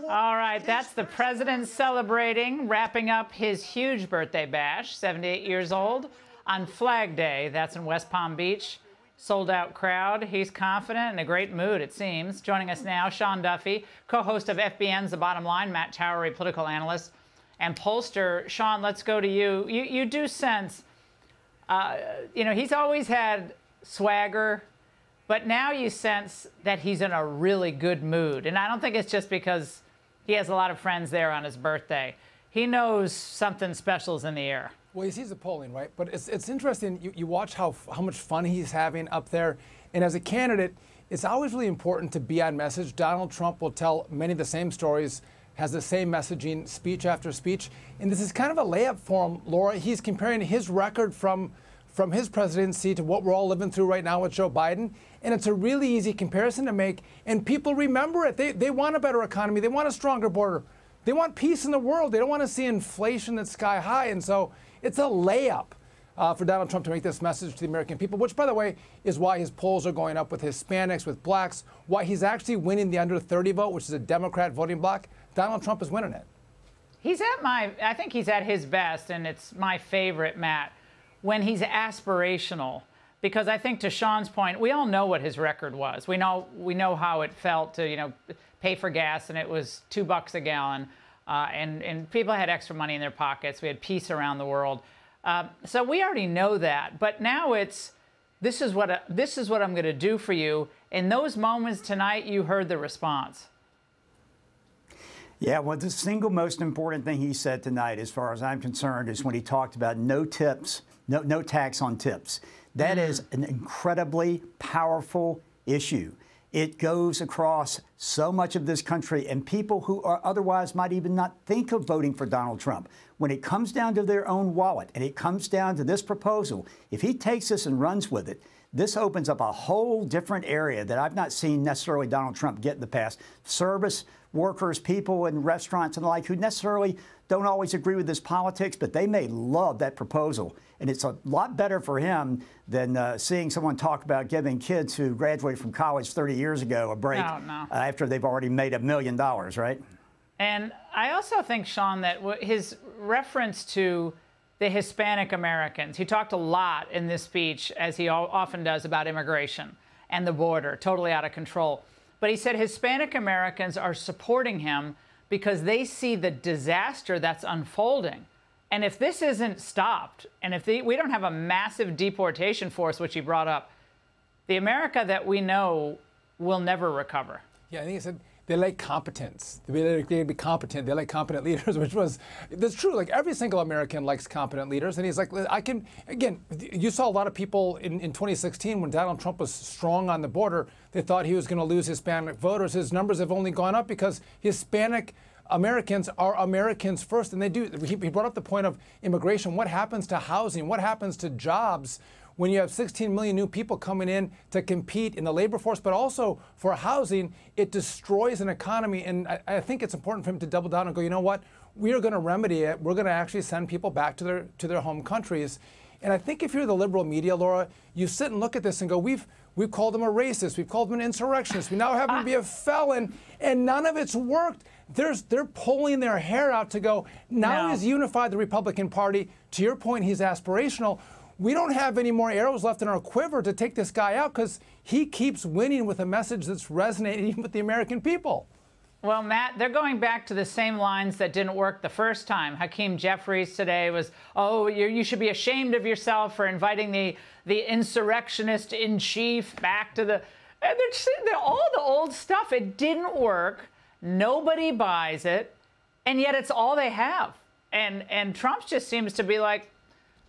All right, that's the president celebrating, wrapping up his huge birthday bash, 78 years old, on Flag Day. That's in West Palm Beach. Sold-out crowd. He's confident and in a great mood, it seems. Joining us now, Sean Duffy, co-host of FBN's The Bottom Line, Matt Towery, political analyst and pollster. Sean, let's go to you. You do sense, he's always had swagger, but now you sense that he's in a really good mood. And I don't think it's just because he has a lot of friends there on his birthday. He knows something special is in the air. Well, he sees the polling, right? But it's interesting. You watch how much fun he's having up there. And as a candidate, it's always really important to be on message. Donald Trump will tell many of the same stories, has the same messaging, speech after speech. And this is kind of a layup for him, Laura. He's comparing his record from his presidency to what we're all living through right now with Joe Biden. And it's a really easy comparison to make. And people remember it. They want a better economy. They want a stronger border. They want peace in the world. They don't want to see inflation that's sky high. And so it's a layup for Donald Trump to make this message to the American people, which, by the way, is why his polls are going up with Hispanics, with blacks, why he's actually winning the under 30 vote, which is a Democrat voting bloc. Donald Trump is winning it. I think he's at his best, and it's my favorite, Matt, when he's aspirational. Because I think, to Sean's point, we all know what his record was. We know how it felt to, pay for gas, and it was $2 a gallon. And people had extra money in their pockets. We had peace around the world. So we already know that. But now it's, this is what I'm going to do for you. In those moments tonight, you heard the response. Yeah, well, the single most important thing he said tonight, as far as I'm concerned, is when he talked about no tips, no tax on tips. That is an incredibly powerful issue. It goes across so much of this country, and people who are otherwise might even not think of voting for Donald Trump. When it comes down to their own wallet and it comes down to this proposal, if he takes this and runs with it, this opens up a whole different area that I've not seen necessarily Donald Trump get in the past. Service workers, people in restaurants and the like who necessarily don't always agree with his politics, but they may love that proposal. And it's a lot better for him than seeing someone talk about giving kids who graduated from college 30 years ago a break after they've already made $1 million, right? And I also think, Sean, that his reference to the Hispanic Americans, he talked a lot in this speech, as he often does, about immigration and the border, totally out of control. But he said Hispanic Americans are supporting him because they see the disaster that's unfolding. And if this isn't stopped, and if we don't have a massive deportation force, which he brought up, the America that we know will never recover. Yeah, I think he said they like competence. They be competent. They like competent leaders, that's true. Like, every single American likes competent leaders. And he's like, again, you saw a lot of people in 2016 when Donald Trump was strong on the border, they thought he was going to lose Hispanic voters. His numbers have only gone up because Hispanic Americans are Americans first. And they do. He brought up the point of immigration. What happens to housing? What happens to jobs when you have 16 million new people coming in to compete in the labor force, but also for housing? It destroys an economy. And I think it's important for him to double down and go, you know what? We are going to remedy it. We're going to actually send people back to their home countries. And I think if you're the liberal media, Laura, you sit and look at this and go, we've called him a racist. We've called him an insurrectionist. We now have him to be a felon. And none of it's worked. They're pulling their hair out to go, now he's unified the Republican Party. To your point, he's aspirational. We don't have any more arrows left in our quiver to take this guy out because he keeps winning with a message that's resonating with the American people. Well, Matt, they're going back to the same lines that didn't work the first time. Hakeem Jeffries today was, oh, you should be ashamed of yourself for inviting the insurrectionist in chief back to the... And they're all the old stuff. It didn't work. Nobody buys it. And yet it's all they have. And Trump just seems to be like,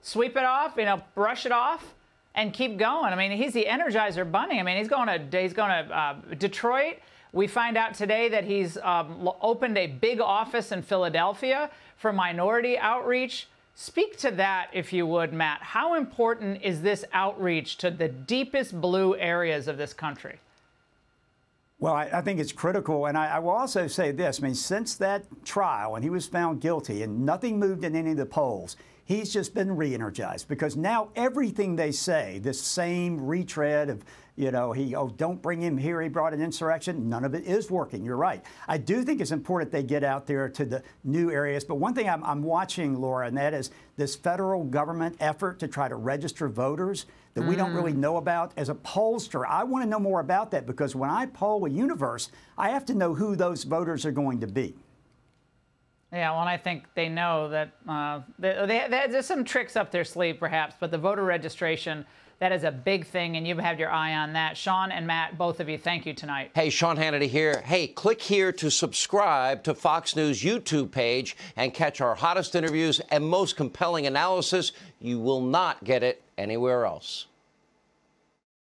sweep it off, brush it off, and keep going. I mean, he's the Energizer Bunny. I mean, he's going to Detroit. We find out today that he's opened a big office in Philadelphia for minority outreach. Speak to that, if you would, Matt. How important is this outreach to the deepest blue areas of this country? Well, I think it's critical. And I will also say this. I mean, since that trial, and he was found guilty, and nothing moved in any of the polls, he's just been re-energized because now everything they say, this same retread of, don't bring him here, he brought an insurrection, none of it is working. You're right. I do think it's important they get out there to the new areas. But one thing I'm watching, Laura, and that is this federal government effort to try to register voters that we don't really know about. As a pollster, I want to know more about that because when I poll a universe, I have to know who those voters are going to be. Yeah, well, I think they know that there's some tricks up their sleeve, perhaps, but the voter registration, that is a big thing, and you've had your eye on that. Sean and Matt, both of you, thank you tonight. Hey, Sean Hannity here. Hey, click here to subscribe to Fox News YouTube page and catch our hottest interviews and most compelling analysis. You will not get it anywhere else.